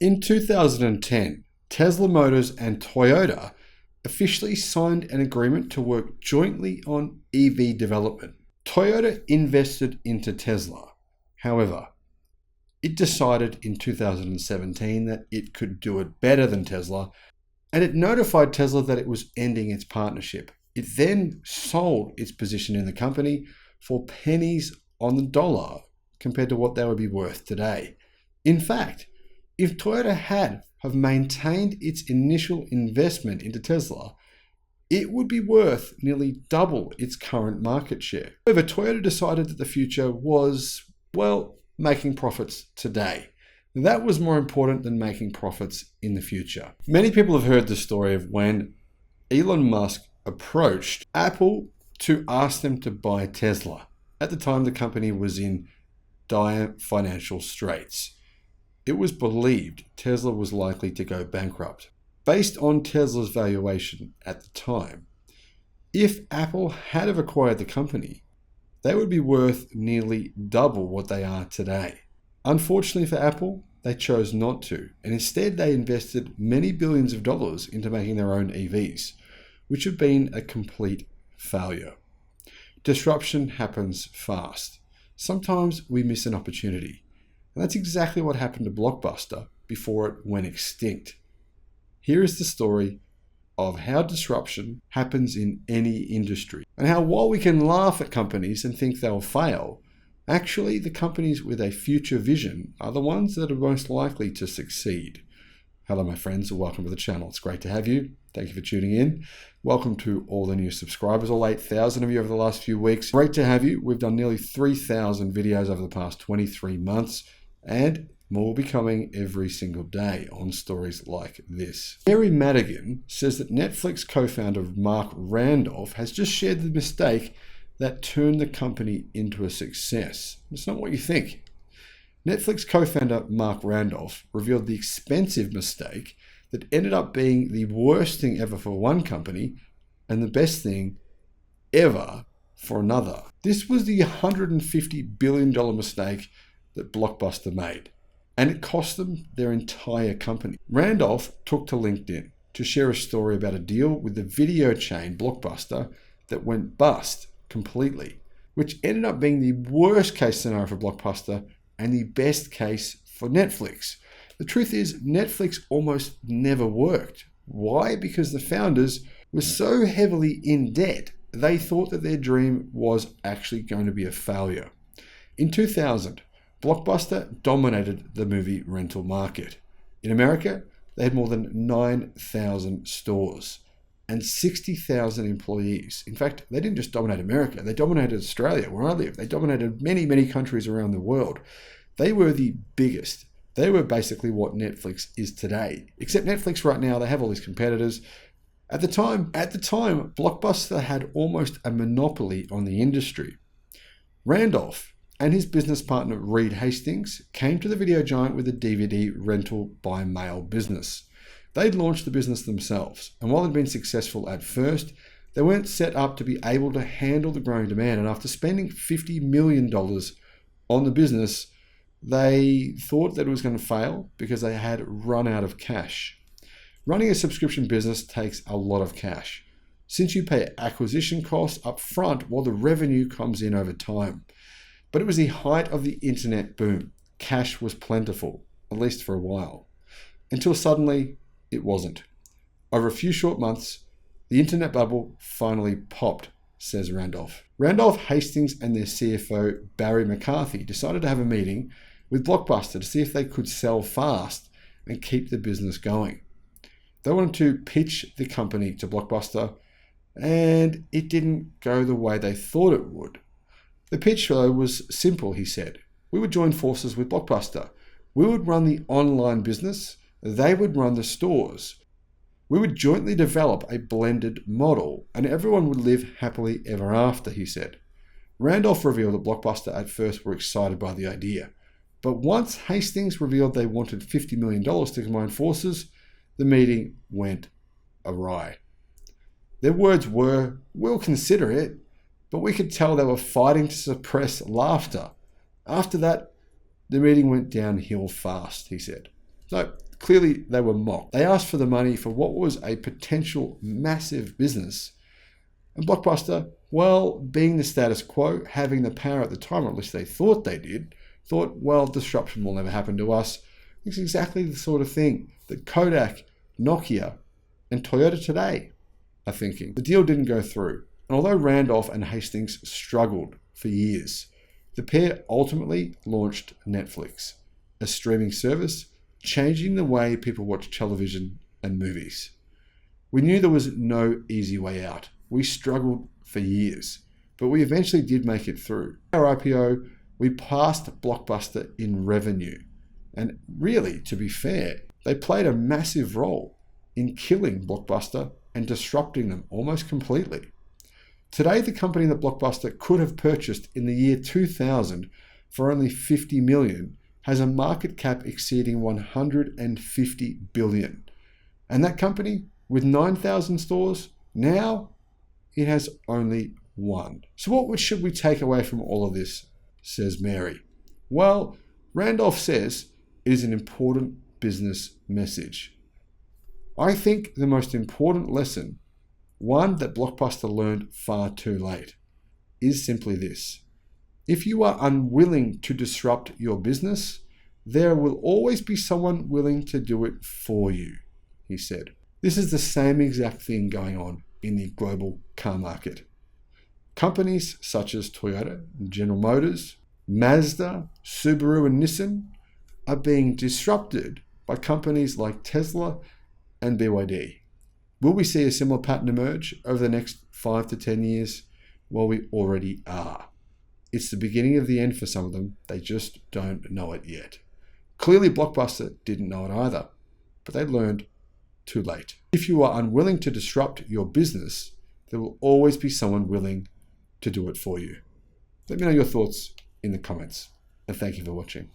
In 2010, Tesla Motors and Toyota officially signed an agreement to work jointly on EV development. Toyota invested into Tesla. However, it decided in 2017 that it could do it better than Tesla, and it notified Tesla that it was ending its partnership. It then sold its position in the company for pennies on the dollar compared to what they would be worth today. In fact, if Toyota had have maintained its initial investment into Tesla, it would be worth nearly double its current market share. However, Toyota decided that the future was, well, making profits today. That was more important than making profits in the future. Many people have heard the story of when Elon Musk approached Apple to ask them to buy Tesla. At the time, the company was in dire financial straits. It was believed Tesla was likely to go bankrupt. Based on Tesla's valuation at the time, if Apple had have acquired the company, they would be worth nearly double what they are today. Unfortunately for Apple, they chose not to, and instead they invested many billions of dollars into making their own EVs, which have been a complete failure. Disruption happens fast. Sometimes we miss an opportunity. And that's exactly what happened to Blockbuster before it went extinct. Here is the story of how disruption happens in any industry, and how while we can laugh at companies and think they'll fail, actually the companies with a future vision are the ones that are most likely to succeed. Hello my friends, and welcome to the channel. It's great to have you. Thank you for tuning in. Welcome to all the new subscribers, all 8,000 of you over the last few weeks. Great to have you. We've done nearly 3,000 videos over the past 23 months. And more will be coming every single day on stories like this. Mary Madigan says that Netflix co-founder Mark Randolph has just shared the mistake that turned the company into a success. It's not what you think. Netflix co-founder Mark Randolph revealed the expensive mistake that ended up being the worst thing ever for one company and the best thing ever for another. This was the $150 billion mistake that Blockbuster made, and it cost them their entire company. Randolph took to LinkedIn to share a story about a deal with the video chain Blockbuster that went bust completely, which ended up being the worst case scenario for Blockbuster and the best case for Netflix. The truth is, Netflix almost never worked. Why? Because the founders were so heavily in debt, they thought that their dream was actually going to be a failure. In 2000, Blockbuster dominated the movie rental market. In America, they had more than 9,000 stores and 60,000 employees. In fact, they didn't just dominate America, they dominated Australia, where I live. They dominated many, many countries around the world. They were the biggest. They were basically what Netflix is today. Except Netflix right now, they have all these competitors. At the time, Blockbuster had almost a monopoly on the industry. Randolph and his business partner Reed Hastings came to the video giant with a DVD rental by mail business. They'd launched the business themselves, and while they'd been successful at first, they weren't set up to be able to handle the growing demand, and after spending $50 million on the business, they thought that it was going to fail because they had run out of cash. Running a subscription business takes a lot of cash, since you pay acquisition costs up front while the revenue comes in over time. But it was the height of the internet boom. Cash was plentiful, at least for a while, until suddenly it wasn't. Over a few short months, the internet bubble finally popped, says Randolph. Randolph, Hastings and their CFO, Barry McCarthy, decided to have a meeting with Blockbuster to see if they could sell fast and keep the business going. They wanted to pitch the company to Blockbuster, and it didn't go the way they thought it would. The pitch, though, was simple, he said. We would join forces with Blockbuster. We would run the online business. They would run the stores. We would jointly develop a blended model, and everyone would live happily ever after, he said. Randolph revealed that Blockbuster at first were excited by the idea. But once Hastings revealed they wanted $50 million to combine forces, the meeting went awry. Their words were, "We'll consider it," but we could tell they were fighting to suppress laughter. After that, the meeting went downhill fast, he said. So, Clearly, they were mocked. They asked for the money for what was a potential massive business. And Blockbuster, well, being the status quo, having the power at the time, or at least they thought they did, thought, well, disruption will never happen to us. It's exactly the sort of thing that Kodak, Nokia, and Toyota today are thinking. The deal didn't go through. And although Randolph and Hastings struggled for years, the pair ultimately launched Netflix, a streaming service changing the way people watch television and movies. We knew there was no easy way out. We struggled for years, but we eventually did make it through. Our IPO, we passed Blockbuster in revenue. And really, to be fair, they played a massive role in killing Blockbuster and disrupting them almost completely. Today, the company that Blockbuster could have purchased in the year 2000 for only $50 million has a market cap exceeding $150 billion. And that company, with 9,000 stores, now it has only one. So what should we take away from all of this, says Mary? Well, Randolph says it is an important business message. I think the most important lesson, one that Blockbuster learned far too late, is simply this. If you are unwilling to disrupt your business, there will always be someone willing to do it for you, he said. This is the same exact thing going on in the global car market. Companies such as Toyota, General Motors, Mazda, Subaru, and Nissan are being disrupted by companies like Tesla and BYD. Will we see a similar pattern emerge over the next 5 to 10 years? Well, we already are. It's the beginning of the end for some of them. They just don't know it yet. Clearly, Blockbuster didn't know it either, but they learned too late. If you are unwilling to disrupt your business, there will always be someone willing to do it for you. Let me know your thoughts in the comments, and thank you for watching.